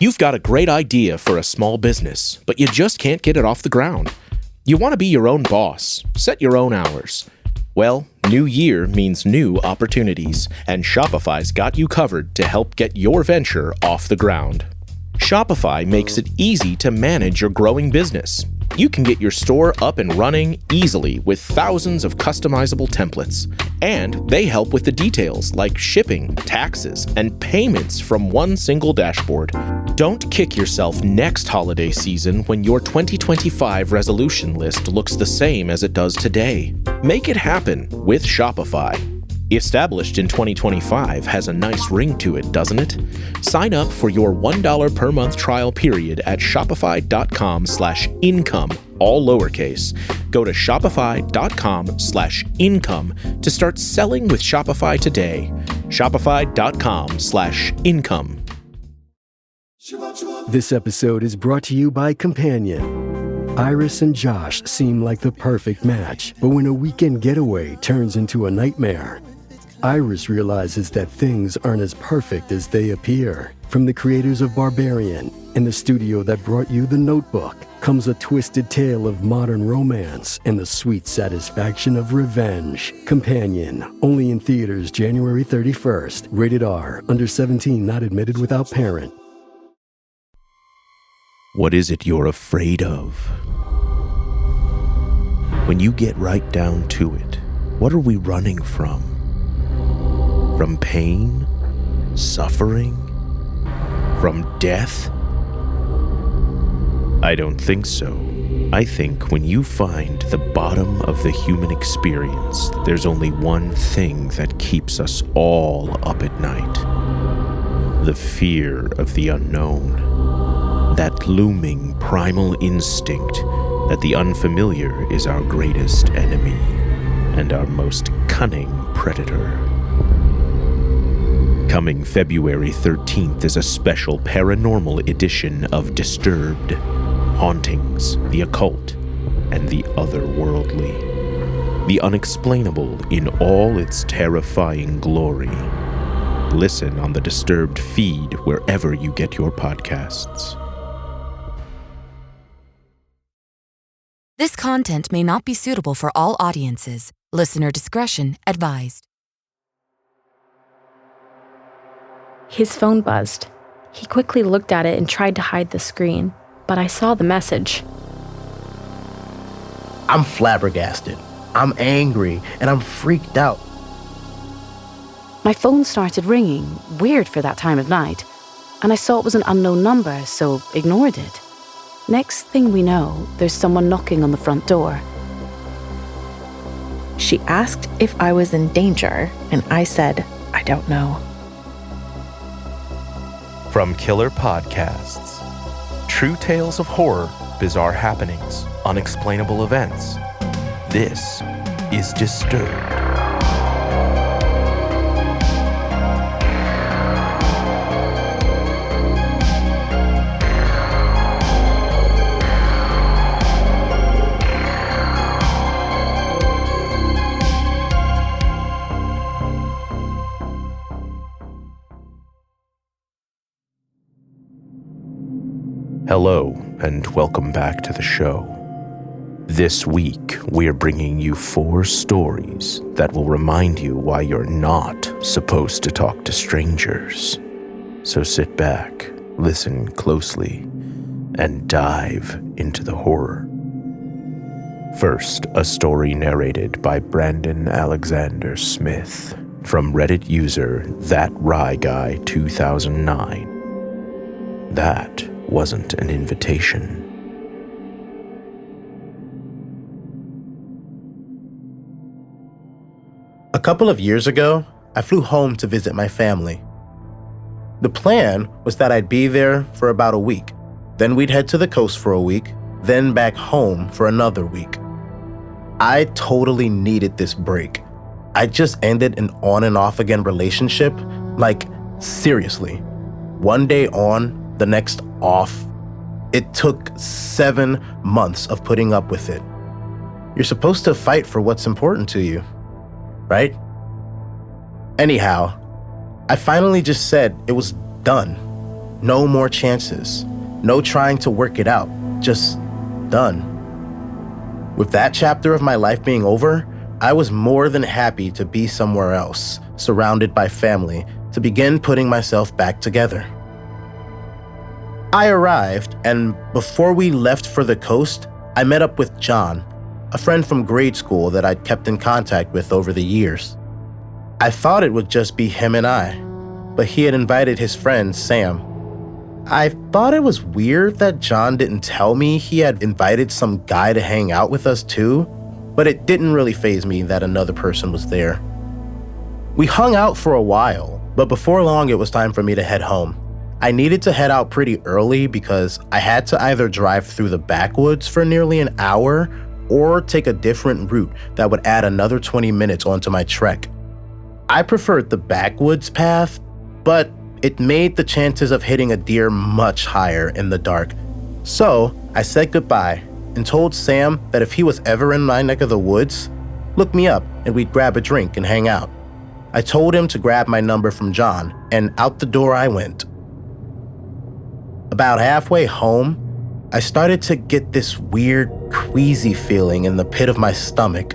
You've got a great idea for a small business, but you just can't get it off the ground. You want to be your own boss, set your own hours. Well, new year means new opportunities, and Shopify's got you covered to help get your venture off the ground. Shopify makes it easy to manage your growing business. You can get your store up and running easily with thousands of customizable templates. And they help with the details like shipping, taxes, and payments from one single dashboard. Don't kick yourself next holiday season when your 2025 resolution list looks the same as it does today. Make it happen with Shopify. Established in 2025 has a nice ring to it, doesn't it? Sign up for your $1 per month trial period at shopify.com/income, all lowercase. Go to shopify.com/income to start selling with Shopify today. Shopify.com/income. This episode is brought to you by Companion. Iris and Josh seem like the perfect match, but when a weekend getaway turns into a nightmare, Iris realizes that things aren't as perfect as they appear. From the creators of Barbarian and the studio that brought you The Notebook comes a twisted tale of modern romance and the sweet satisfaction of revenge. Companion, only in theaters January 31st. Rated R, under 17, not admitted without parent. What is it you're afraid of? When you get right down to it, what are we running from? From pain? Suffering? From death? I don't think so. I think when you find the bottom of the human experience, there's only one thing that keeps us all up at night. The fear of the unknown. That looming primal instinct that the unfamiliar is our greatest enemy and our most cunning predator. Coming February 13th is a special paranormal edition of Disturbed, Hauntings, the Occult, and the Otherworldly. The unexplainable in all its terrifying glory. Listen on the Disturbed feed wherever you get your podcasts. This content may not be suitable for all audiences. Listener discretion advised. His phone buzzed. He quickly looked at it and tried to hide the screen, but I saw the message. I'm flabbergasted. I'm angry, and I'm freaked out. My phone started ringing, weird for that time of night, and I saw it was an unknown number, so ignored it. Next thing we know, there's someone knocking on the front door. She asked if I was in danger, and I said, I don't know. From Killer Podcasts. True tales of horror, bizarre happenings, unexplainable events. This is Disturbed. Hello, and welcome back to the show. This week, we're bringing you 4 stories that will remind you why you're not supposed to talk to strangers. So sit back, listen closely, and dive into the horror. First, a story narrated by Brandon Alexander Smith from Reddit user ThatRyeGuy2009. That wasn't an invitation. A couple of years ago, I flew home to visit my family. The plan was that I'd be there for about a week. Then we'd head to the coast for a week, then back home for another week. I totally needed this break. I just ended an on and off again relationship. Like, seriously. One day on, the next off. It took 7 months of putting up with it. You're supposed to fight for what's important to you, right? Anyhow, I finally just said it was done. No more chances. No trying to work it out. Just done. With that chapter of my life being over, I was more than happy to be somewhere else, surrounded by family, to begin putting myself back together. I arrived, and before we left for the coast, I met up with John, a friend from grade school that I'd kept in contact with over the years. I thought it would just be him and I, but he had invited his friend, Sam. I thought it was weird that John didn't tell me he had invited some guy to hang out with us too, but it didn't really faze me that another person was there. We hung out for a while, but before long it was time for me to head home. I needed to head out pretty early because I had to either drive through the backwoods for nearly an hour or take a different route that would add another 20 minutes onto my trek. I preferred the backwoods path, but it made the chances of hitting a deer much higher in the dark. So I said goodbye and told Sam that if he was ever in my neck of the woods, look me up and we'd grab a drink and hang out. I told him to grab my number from John, and out the door I went. About halfway home, I started to get this weird, queasy feeling in the pit of my stomach.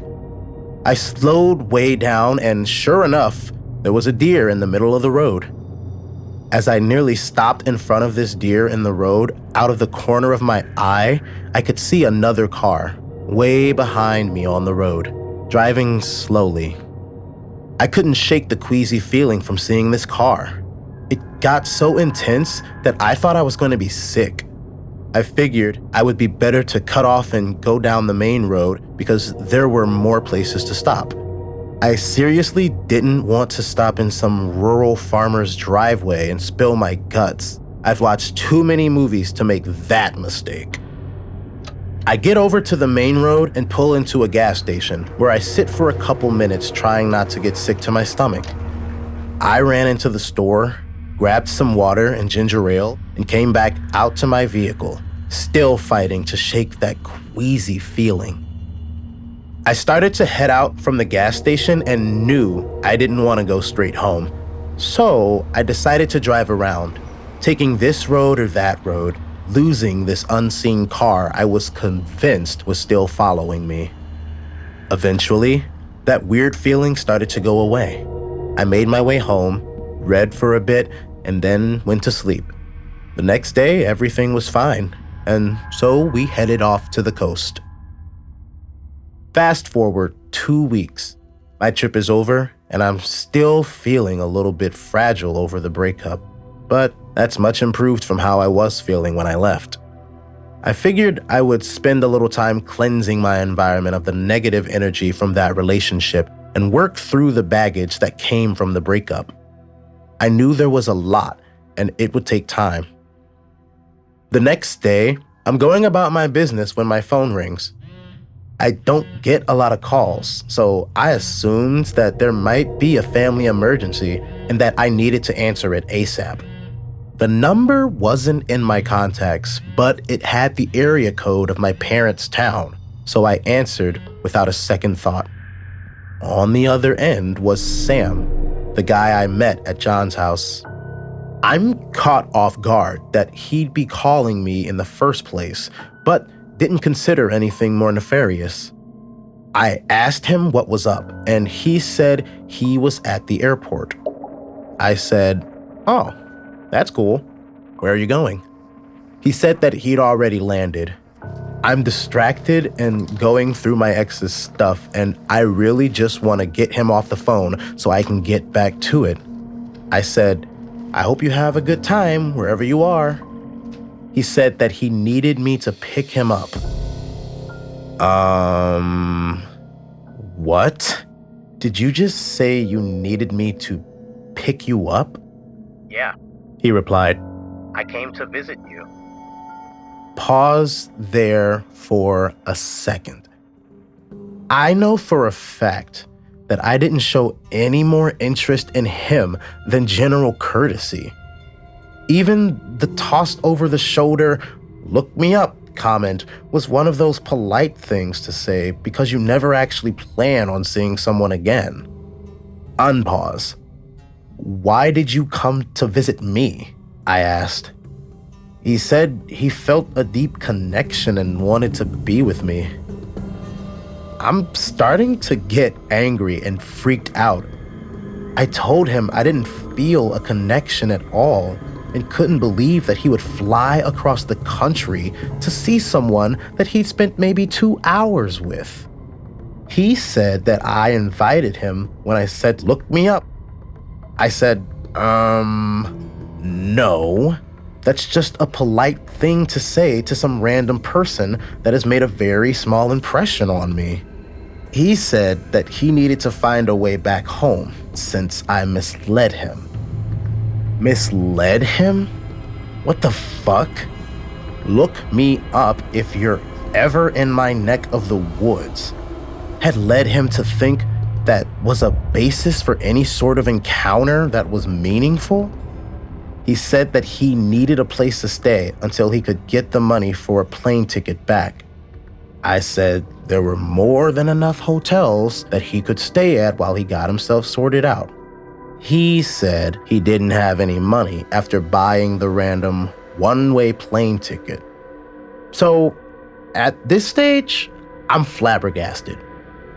I slowed way down, and sure enough, there was a deer in the middle of the road. As I nearly stopped in front of this deer in the road, out of the corner of my eye, I could see another car, way behind me on the road, driving slowly. I couldn't shake the queasy feeling from seeing this car. It got so intense that I thought I was going to be sick. I figured I would be better to cut off and go down the main road because there were more places to stop. I seriously didn't want to stop in some rural farmer's driveway and spill my guts. I've watched too many movies to make that mistake. I get over to the main road and pull into a gas station where I sit for a couple minutes trying not to get sick to my stomach. I ran into the store, grabbed some water and ginger ale, and came back out to my vehicle, still fighting to shake that queasy feeling. I started to head out from the gas station and knew I didn't want to go straight home. So I decided to drive around, taking this road or that road, losing this unseen car I was convinced was still following me. Eventually, that weird feeling started to go away. I made my way home, read for a bit, and then went to sleep. The next day, everything was fine, and so we headed off to the coast. Fast forward 2 weeks. My trip is over, and I'm still feeling a little bit fragile over the breakup, but that's much improved from how I was feeling when I left. I figured I would spend a little time cleansing my environment of the negative energy from that relationship and work through the baggage that came from the breakup. I knew there was a lot, and it would take time. The next day, I'm going about my business when my phone rings. I don't get a lot of calls, so I assumed that there might be a family emergency and that I needed to answer it ASAP. The number wasn't in my contacts, but it had the area code of my parents' town, so I answered without a second thought. On the other end was Sam, the guy I met at John's house. I'm caught off guard that he'd be calling me in the first place, but didn't consider anything more nefarious. I asked him what was up, and he said he was at the airport. I said, "Oh, that's cool. Where are you going?" He said that he'd already landed. I'm distracted and going through my ex's stuff, and I really just want to get him off the phone so I can get back to it. I said, "I hope you have a good time wherever you are." He said that he needed me to pick him up. What? Did you just say you needed me to pick you up? "Yeah," he replied. "I came to visit you." Pause there for a second. I know for a fact that I didn't show any more interest in him than general courtesy. Even the tossed over the shoulder, "look me up" comment was one of those polite things to say because you never actually plan on seeing someone again. Unpause. "Why did you come to visit me?" I asked. He said he felt a deep connection and wanted to be with me. I'm starting to get angry and freaked out. I told him I didn't feel a connection at all and couldn't believe that he would fly across the country to see someone that he'd spent maybe 2 hours with. He said that I invited him when I said, "Look me up." I said, no. That's just a polite thing to say to some random person that has made a very small impression on me. He said that he needed to find a way back home since I misled him. Misled him? What the fuck? Look me up if you're ever in my neck of the woods. Had led him to think that was a basis for any sort of encounter that was meaningful? He said that he needed a place to stay until he could get the money for a plane ticket back. I said there were more than enough hotels that he could stay at while he got himself sorted out. He said he didn't have any money after buying the random one-way plane ticket. So, at this stage, I'm flabbergasted.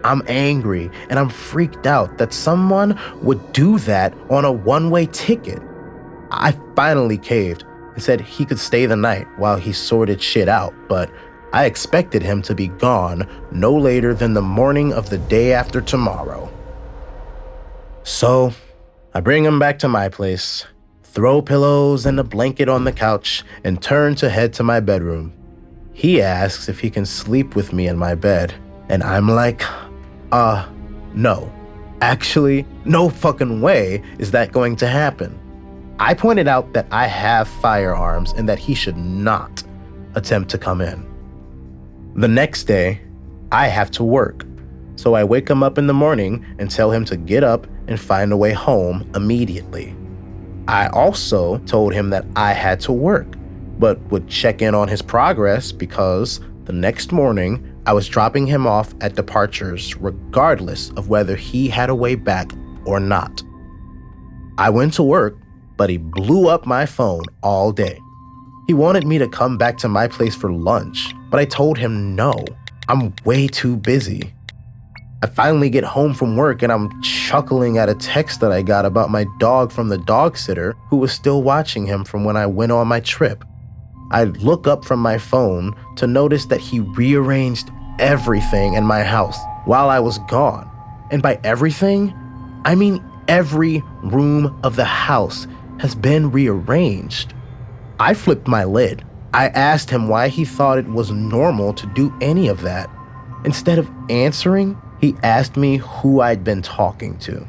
I'm angry and I'm freaked out that someone would do that on a one-way ticket. I finally caved and said he could stay the night while he sorted shit out, but I expected him to be gone no later than the morning of the day after tomorrow. So, I bring him back to my place, throw pillows and a blanket on the couch, and turn to head to my bedroom. He asks if he can sleep with me in my bed, and I'm like, no. Actually, no fucking way is that going to happen. I pointed out that I have firearms and that he should not attempt to come in. The next day, I have to work, so I wake him up in the morning and tell him to get up and find a way home immediately. I also told him that I had to work, but would check in on his progress because the next morning I was dropping him off at departures regardless of whether he had a way back or not. I went to work, but he blew up my phone all day. He wanted me to come back to my place for lunch, but I told him no, I'm way too busy. I finally get home from work and I'm chuckling at a text that I got about my dog from the dog sitter who was still watching him from when I went on my trip. I look up from my phone to notice that he rearranged everything in my house while I was gone. And by everything, I mean every room of the house has been rearranged. I flipped my lid. I asked him why he thought it was normal to do any of that. Instead of answering, he asked me who I'd been talking to.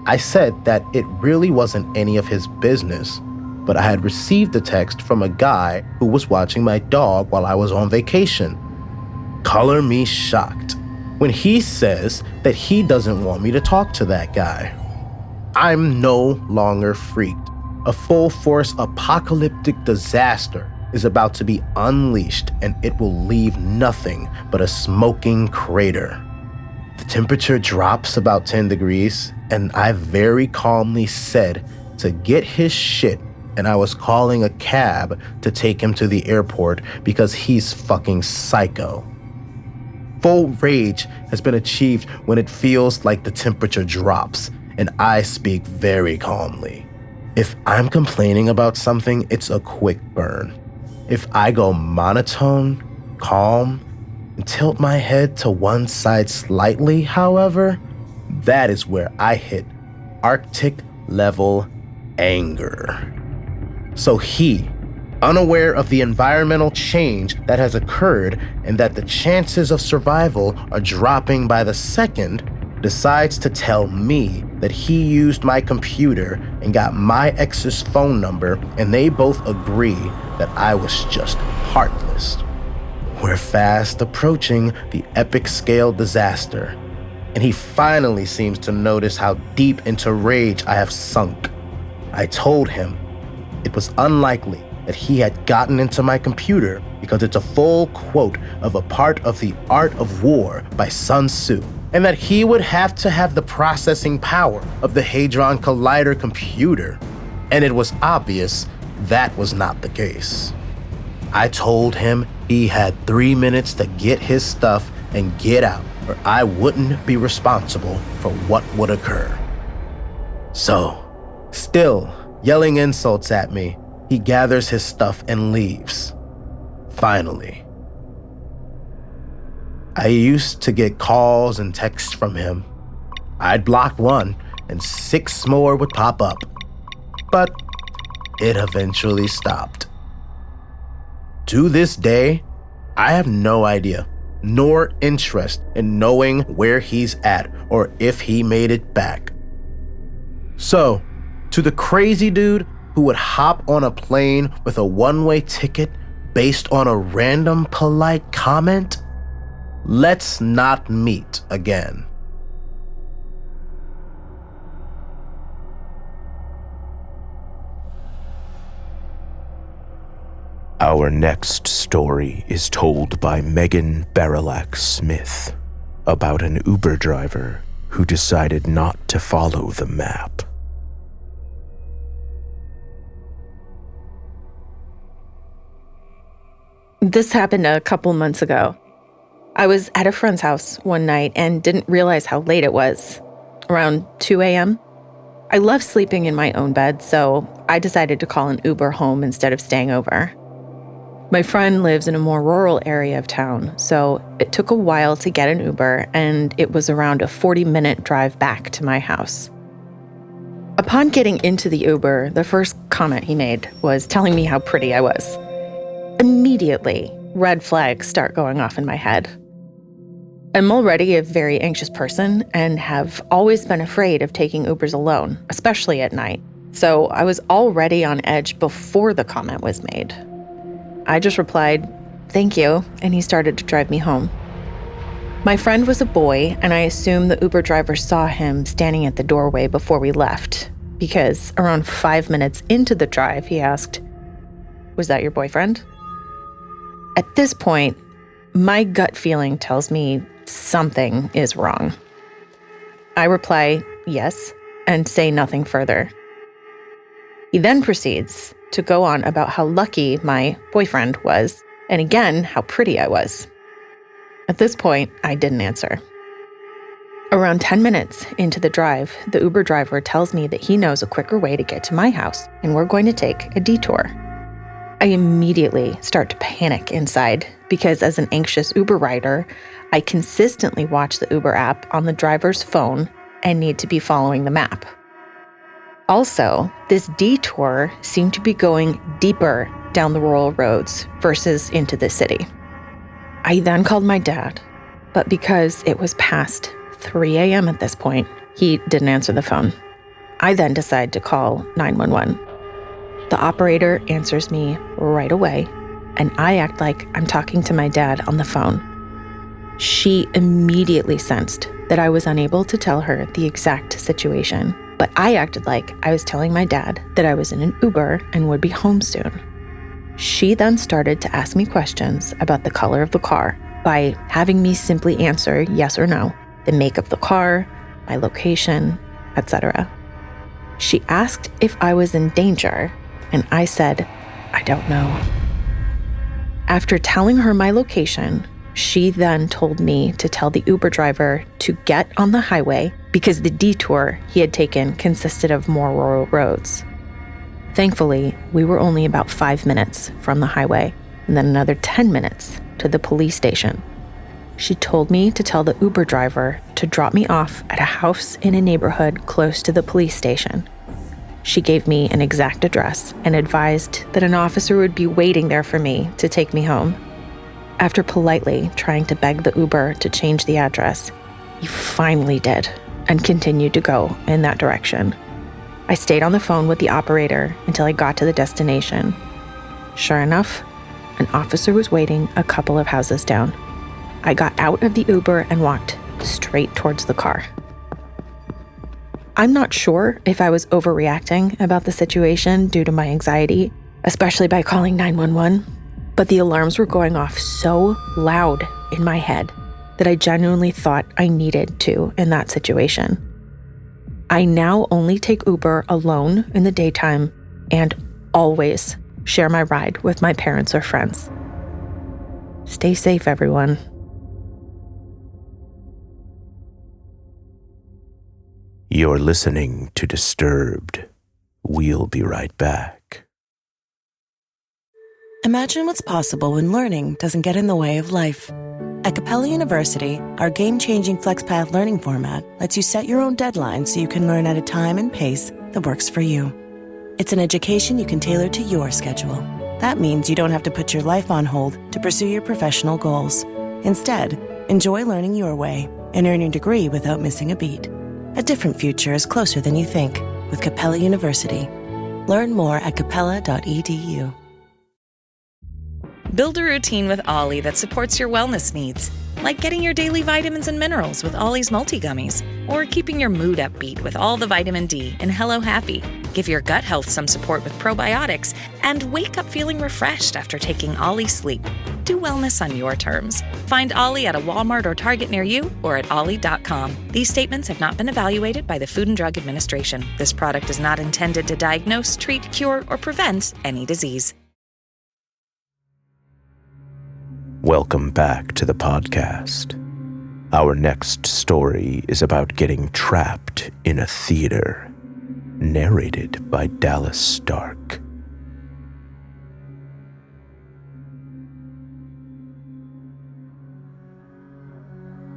I said that it really wasn't any of his business, but I had received a text from a guy who was watching my dog while I was on vacation. Color me shocked when he says that he doesn't want me to talk to that guy. I'm no longer freaked. A full-force apocalyptic disaster is about to be unleashed, and it will leave nothing but a smoking crater. The temperature drops about 10 degrees, and I very calmly said to get his shit, and I was calling a cab to take him to the airport because he's fucking psycho. Full rage has been achieved when it feels like the temperature drops, and I speak very calmly. If I'm complaining about something, it's a quick burn. If I go monotone, calm, and tilt my head to one side slightly, however, that is where I hit Arctic level anger. So he, unaware of the environmental change that has occurred and that the chances of survival are dropping by the second, decides to tell me that he used my computer and got my ex's phone number, and they both agree that I was just heartless. We're fast approaching the epic scale disaster, and he finally seems to notice how deep into rage I have sunk. I told him it was unlikely that he had gotten into my computer because it's a full quote of a part of The Art of War by Sun Tzu, and that he would have to have the processing power of the Hadron Collider computer. And it was obvious that was not the case. I told him he had 3 minutes to get his stuff and get out, or I wouldn't be responsible for what would occur. So, still yelling insults at me, he gathers his stuff and leaves. Finally. I used to get calls and texts from him. I'd block one, and 6 more would pop up. But it eventually stopped. To this day, I have no idea, nor interest in knowing where he's at or if he made it back. So, to the crazy dude who would hop on a plane with a one-way ticket based on a random polite comment, let's not meet again. Our next story is told by Meghan Barylak Smith about an Uber driver who decided not to follow the map. This happened a couple months ago. I was at a friend's house one night and didn't realize how late it was, around 2 a.m. I love sleeping in my own bed, so I decided to call an Uber home instead of staying over. My friend lives in a more rural area of town, so it took a while to get an Uber, and it was around a 40-minute drive back to my house. Upon getting into the Uber, the first comment he made was telling me how pretty I was. Immediately, red flags start going off in my head. I'm already a very anxious person and have always been afraid of taking Ubers alone, especially at night, so I was already on edge before the comment was made. I just replied, "Thank you," and he started to drive me home. My friend was a boy, and I assume the Uber driver saw him standing at the doorway before we left, because around 5 minutes into the drive, he asked, "Was that your boyfriend?" At this point, my gut feeling tells me something is wrong. I reply, "Yes," and say nothing further. He then proceeds to go on about how lucky my boyfriend was, and again, how pretty I was. At this point, I didn't answer. Around 10 minutes into the drive, the Uber driver tells me that he knows a quicker way to get to my house, and we're going to take a detour. I immediately start to panic inside because as an anxious Uber rider, I consistently watch the Uber app on the driver's phone and need to be following the map. Also, this detour seemed to be going deeper down the rural roads versus into the city. I then called my dad, but because it was past 3 a.m. at this point, he didn't answer the phone. I then decide to call 911. The operator answers me right away, and I act like I'm talking to my dad on the phone. She immediately sensed that I was unable to tell her the exact situation, but I acted like I was telling my dad that I was in an Uber and would be home soon. She then started to ask me questions about the color of the car by having me simply answer yes or no, the make of the car, my location, etc. She asked if I was in danger, and I said, "I don't know." After telling her my location, she then told me to tell the Uber driver to get on the highway because the detour he had taken consisted of more rural roads. Thankfully, we were only about 5 minutes from the highway and then another 10 minutes to the police station. She told me to tell the Uber driver to drop me off at a house in a neighborhood close to the police station. She gave me an exact address and advised that an officer would be waiting there for me to take me home. After politely trying to beg the Uber to change the address, he finally did and continued to go in that direction. I stayed on the phone with the operator until I got to the destination. Sure enough, an officer was waiting a couple of houses down. I got out of the Uber and walked straight towards the car. I'm not sure if I was overreacting about the situation due to my anxiety, especially by calling 911, but the alarms were going off so loud in my head that I genuinely thought I needed to in that situation. I now only take Uber alone in the daytime and always share my ride with my parents or friends. Stay safe, everyone. You're listening to Disturbed. We'll be right back. Imagine what's possible when learning doesn't get in the way of life. At Capella University, our game-changing FlexPath learning format lets you set your own deadlines so you can learn at a time and pace that works for you. It's an education you can tailor to your schedule. That means you don't have to put your life on hold to pursue your professional goals. Instead, enjoy learning your way and earn your degree without missing a beat. A different future is closer than you think with Capella University. Learn more at capella.edu. Build a routine with Ollie that supports your wellness needs, like getting your daily vitamins and minerals with Ollie's multi-gummies, or keeping your mood upbeat with all the vitamin D in Hello Happy. Give your gut health some support with probiotics, and wake up feeling refreshed after taking Ollie Sleep. Do wellness on your terms. Find Ollie at a Walmart or Target near you or at ollie.com. These statements have not been evaluated by the Food and Drug Administration. This product is not intended to diagnose, treat, cure, or prevent any disease. Welcome back to the podcast. Our next story is about getting trapped in a theater. Narrated by Dallas Stark.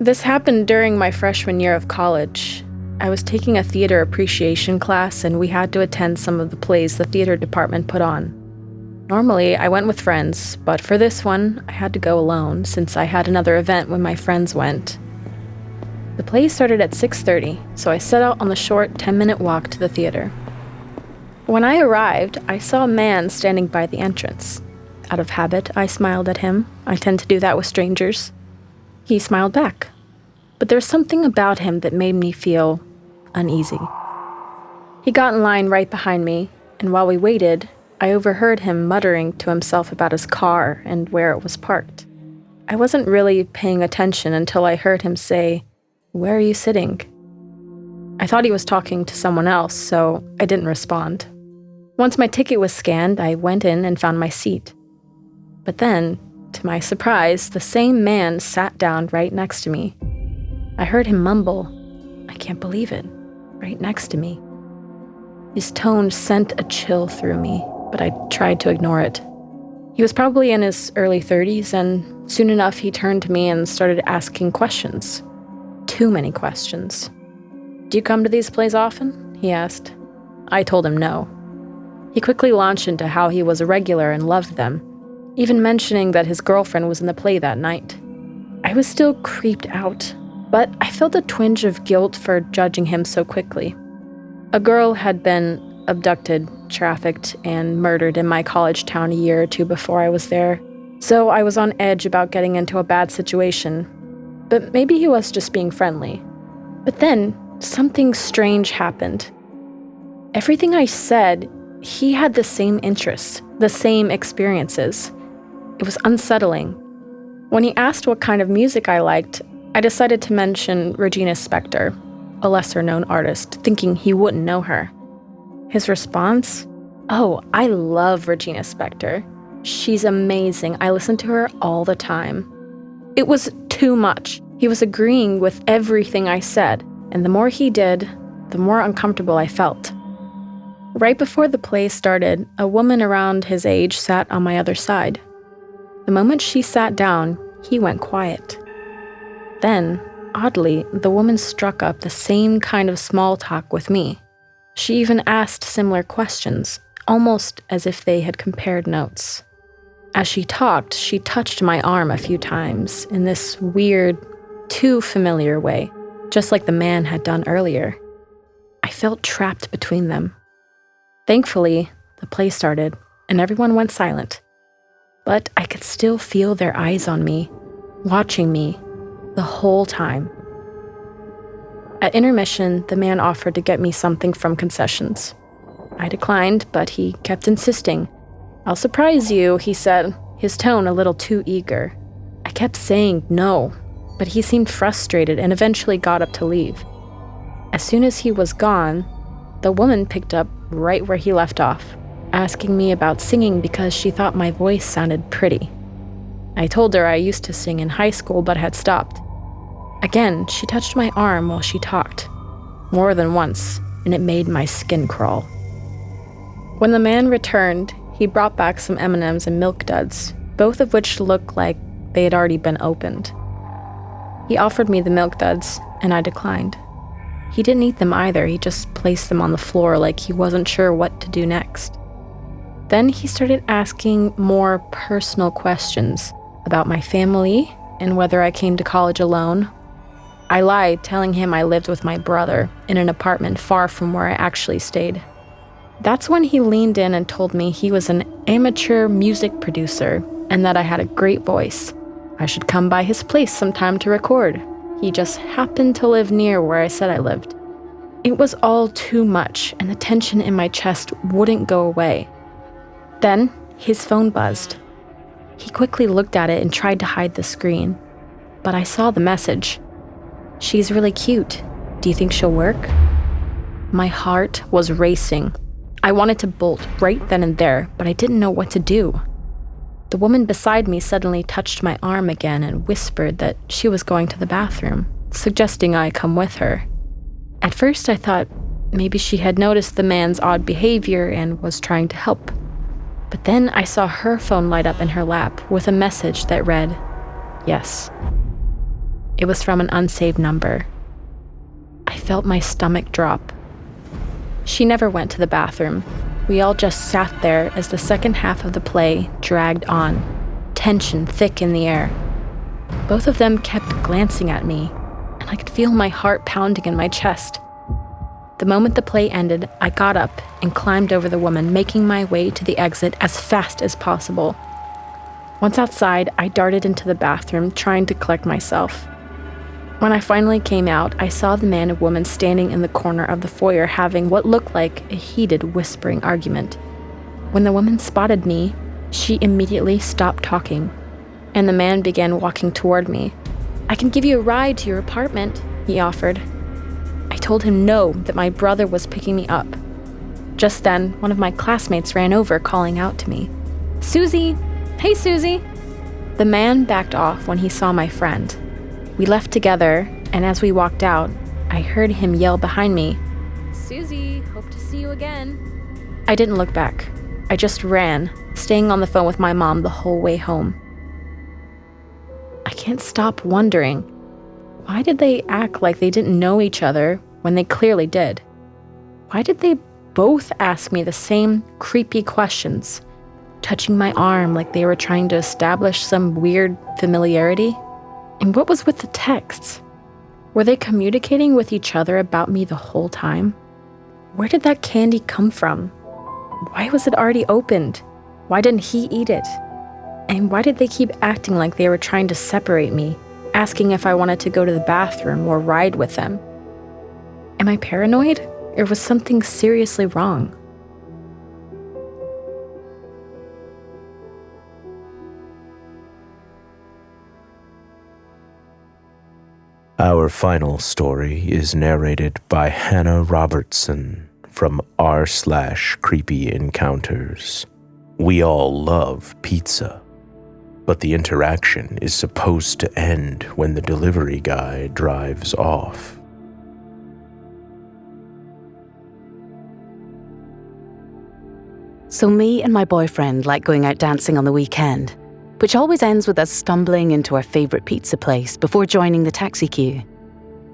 This happened during my freshman year of college. I was taking a theater appreciation class, and we had to attend some of the plays the theater department put on. Normally, I went with friends, but for this one, I had to go alone since I had another event when my friends went. The play started at 6:30, so I set out on the short 10-minute walk to the theater. When I arrived, I saw a man standing by the entrance. Out of habit, I smiled at him. I tend to do that with strangers. He smiled back, but there's something about him that made me feel uneasy. He got in line right behind me, and while we waited, I overheard him muttering to himself about his car and where it was parked. I wasn't really paying attention until I heard him say, "Where are you sitting?" I thought he was talking to someone else, so I didn't respond. Once my ticket was scanned, I went in and found my seat. But then, to my surprise, the same man sat down right next to me. I heard him mumble, "I can't believe it," right next to me. His tone sent a chill through me, but I tried to ignore it. He was probably in his early 30s, and soon enough he turned to me and started asking questions. Too many questions. "Do you come to these plays often?" he asked. I told him no. He quickly launched into how he was a regular and loved them, even mentioning that his girlfriend was in the play that night. I was still creeped out, but I felt a twinge of guilt for judging him so quickly. A girl had been abducted, trafficked, and murdered in my college town a year or two before I was there, so I was on edge about getting into a bad situation. But maybe he was just being friendly. But then, something strange happened. Everything I said, he had the same interests, the same experiences. It was unsettling. When he asked what kind of music I liked, I decided to mention Regina Spektor, a lesser-known artist, thinking he wouldn't know her. His response? "Oh, I love Regina Spektor. She's amazing. I listen to her all the time." It was too much. He was agreeing with everything I said, and the more he did, the more uncomfortable I felt. Right before the play started, a woman around his age sat on my other side. The moment she sat down, he went quiet. Then, oddly, the woman struck up the same kind of small talk with me. She even asked similar questions, almost as if they had compared notes. As she talked, she touched my arm a few times in this weird, too familiar way, just like the man had done earlier. I felt trapped between them. Thankfully, the play started, and everyone went silent. But I could still feel their eyes on me, watching me, the whole time. At intermission, the man offered to get me something from concessions. I declined, but he kept insisting. "I'll surprise you," he said, his tone a little too eager. I kept saying no, but he seemed frustrated and eventually got up to leave. As soon as he was gone, the woman picked up right where he left off. asking me about singing because she thought my voice sounded pretty. I told her I used to sing in high school but had stopped. Again, she touched my arm while she talked, more than once, and it made my skin crawl. When the man returned, he brought back some M&Ms and Milk Duds, both of which looked like they had already been opened. He offered me the Milk Duds, and I declined. He didn't eat them either, he just placed them on the floor like he wasn't sure what to do next. Then he started asking more personal questions about my family and whether I came to college alone. I lied, telling him I lived with my brother in an apartment far from where I actually stayed. That's when he leaned in and told me he was an amateur music producer and that I had a great voice. I should come by his place sometime to record. He just happened to live near where I said I lived. It was all too much, and the tension in my chest wouldn't go away. Then, his phone buzzed. He quickly looked at it and tried to hide the screen. But I saw the message. "She's really cute. Do you think she'll work?" My heart was racing. I wanted to bolt right then and there, but I didn't know what to do. The woman beside me suddenly touched my arm again and whispered that she was going to the bathroom, suggesting I come with her. At first I thought maybe she had noticed the man's odd behavior and was trying to help. But then I saw her phone light up in her lap with a message that read, "Yes." It was from an unsaved number. I felt my stomach drop. She never went to the bathroom. We all just sat there as the second half of the play dragged on, tension thick in the air. Both of them kept glancing at me, and I could feel my heart pounding in my chest. The moment the play ended, I got up and climbed over the woman, making my way to the exit as fast as possible. Once outside, I darted into the bathroom, trying to collect myself. When I finally came out, I saw the man and woman standing in the corner of the foyer having what looked like a heated whispering argument. When the woman spotted me, she immediately stopped talking, and the man began walking toward me. "I can give you a ride to your apartment," he offered. I told him no, that my brother was picking me up. Just then, one of my classmates ran over, calling out to me, "Susie! Hey, Susie!" The man backed off when he saw my friend. We left together, and as we walked out, I heard him yell behind me, "Susie, hope to see you again." I didn't look back. I just ran, staying on the phone with my mom the whole way home. I can't stop wondering, why did they act like they didn't know each other when they clearly did? Why did they both ask me the same creepy questions, touching my arm like they were trying to establish some weird familiarity? And what was with the texts? Were they communicating with each other about me the whole time? Where did that candy come from? Why was it already opened? Why didn't he eat it? And why did they keep acting like they were trying to separate me, asking if I wanted to go to the bathroom or ride with them? Am I paranoid? Or was something seriously wrong? Our final story is narrated by Hannah Robertson from r/Creepy Encounters. We all love pizza, but the interaction is supposed to end when the delivery guy drives off. So me and my boyfriend like going out dancing on the weekend, which always ends with us stumbling into our favourite pizza place before joining the taxi queue.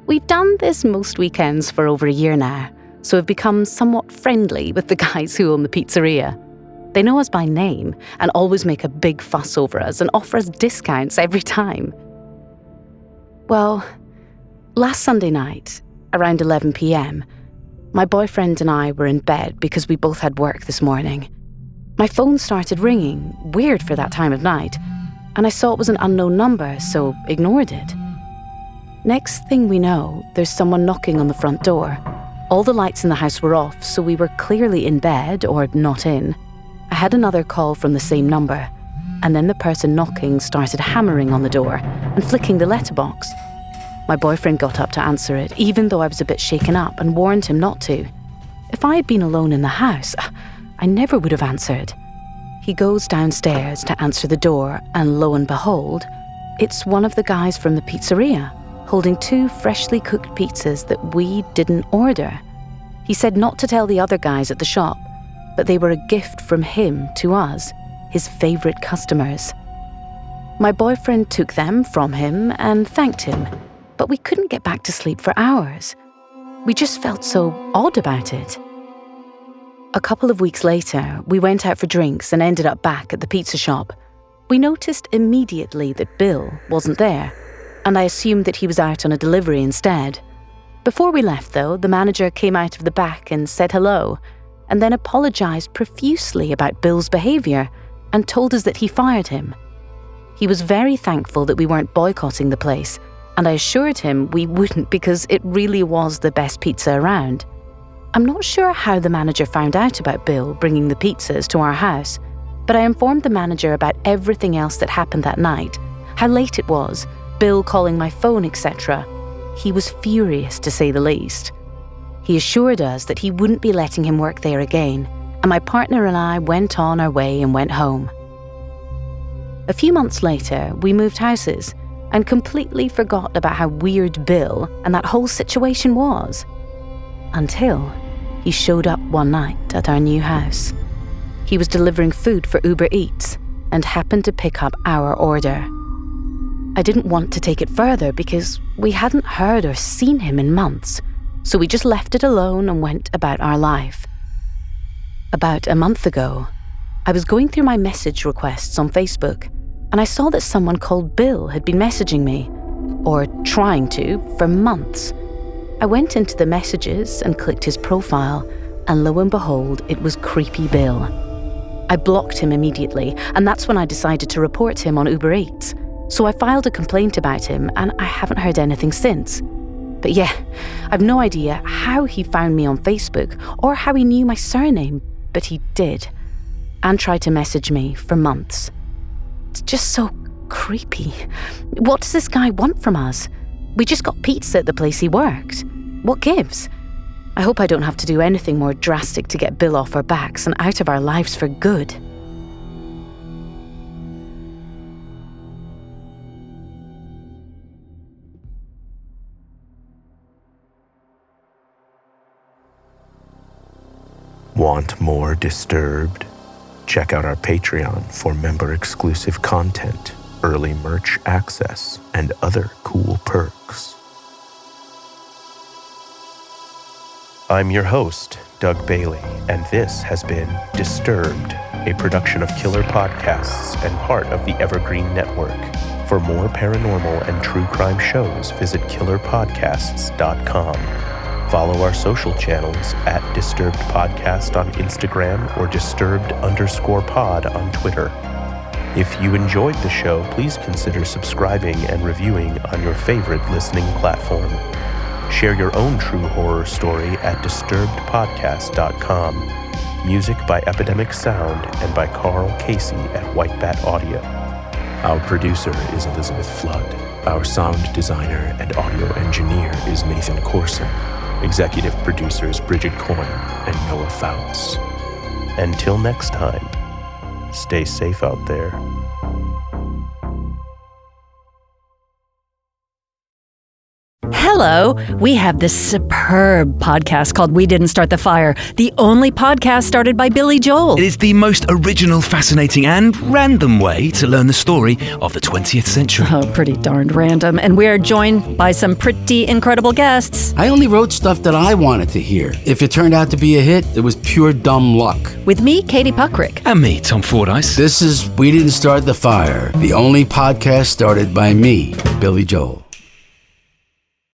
We've done this most weekends for over a year now, so have become somewhat friendly with the guys who own the pizzeria. They know us by name and always make a big fuss over us and offer us discounts every time. Well, last Sunday night, around 11 p.m, my boyfriend and I were in bed because we both had work this morning. My phone started ringing, weird for that time of night, and I saw it was an unknown number, so ignored it. Next thing we know, there's someone knocking on the front door. All the lights in the house were off, so we were clearly in bed or not in. I had another call from the same number, and then the person knocking started hammering on the door and flicking the letterbox. My boyfriend got up to answer it, even though I was a bit shaken up, and warned him not to. If I had been alone in the house, I never would have answered. He goes downstairs to answer the door, and lo and behold, it's one of the guys from the pizzeria, holding 2 freshly cooked pizzas that we didn't order. He said not to tell the other guys at the shop, but they were a gift from him to us, his favourite customers. My boyfriend took them from him and thanked him, but we couldn't get back to sleep for hours. We just felt so odd about it. A couple of weeks later, we went out for drinks and ended up back at the pizza shop. We noticed immediately that Bill wasn't there, and I assumed that he was out on a delivery instead. Before we left, though, the manager came out of the back and said hello, and then apologised profusely about Bill's behaviour and told us that he fired him. He was very thankful that we weren't boycotting the place, and I assured him we wouldn't because it really was the best pizza around. I'm not sure how the manager found out about Bill bringing the pizzas to our house, but I informed the manager about everything else that happened that night, how late it was, Bill calling my phone, etc. He was furious, to say the least. He assured us that he wouldn't be letting him work there again, and my partner and I went on our way and went home. A few months later, we moved houses and completely forgot about how weird Bill and that whole situation was. Until he showed up one night at our new house. He was delivering food for Uber Eats and happened to pick up our order. I didn't want to take it further because we hadn't heard or seen him in months, so we just left it alone and went about our life. About a month ago, I was going through my message requests on Facebook, and I saw that someone called Bill had been messaging me, or trying to, for months. I went into the messages and clicked his profile, and lo and behold, it was Creepy Bill. I blocked him immediately, and that's when I decided to report him on Uber Eats. So I filed a complaint about him, and I haven't heard anything since. But yeah, I've no idea how he found me on Facebook or how he knew my surname, but he did, and tried to message me for months. It's just so creepy. What does this guy want from us? We just got pizza at the place he worked. What gives? I hope I don't have to do anything more drastic to get Bill off our backs and out of our lives for good. Want more Disturbed? Check out our Patreon for member-exclusive content, early merch access, and other cool perks. I'm your host, Doug Bailey, and this has been Disturbed, a production of Killer Podcasts and part of the Evergreen Network. For more paranormal and true crime shows, visit killerpodcasts.com. Follow our social channels at Disturbed Podcast on Instagram or Disturbed_pod on Twitter. If you enjoyed the show, please consider subscribing and reviewing on your favorite listening platform. Share your own true horror story at disturbedpodcast.com. Music by Epidemic Sound and by Carl Casey at White Bat Audio. Our producer is Elizabeth Flood. Our sound designer and audio engineer is Nathan Corson. Executive producers Bridget Coyne and Noah Fouts. Until next time, stay safe out there. Hello, we have this superb podcast called We Didn't Start the Fire, the only podcast started by Billy Joel. It is the most original, fascinating and random way to learn the story of the 20th century. Oh, pretty darned random. And we are joined by some pretty incredible guests. I only wrote stuff that I wanted to hear. If it turned out to be a hit, it was pure dumb luck. With me, Katie Puckrick. And me, Tom Fordyce. This is We Didn't Start the Fire, the only podcast started by me, Billy Joel.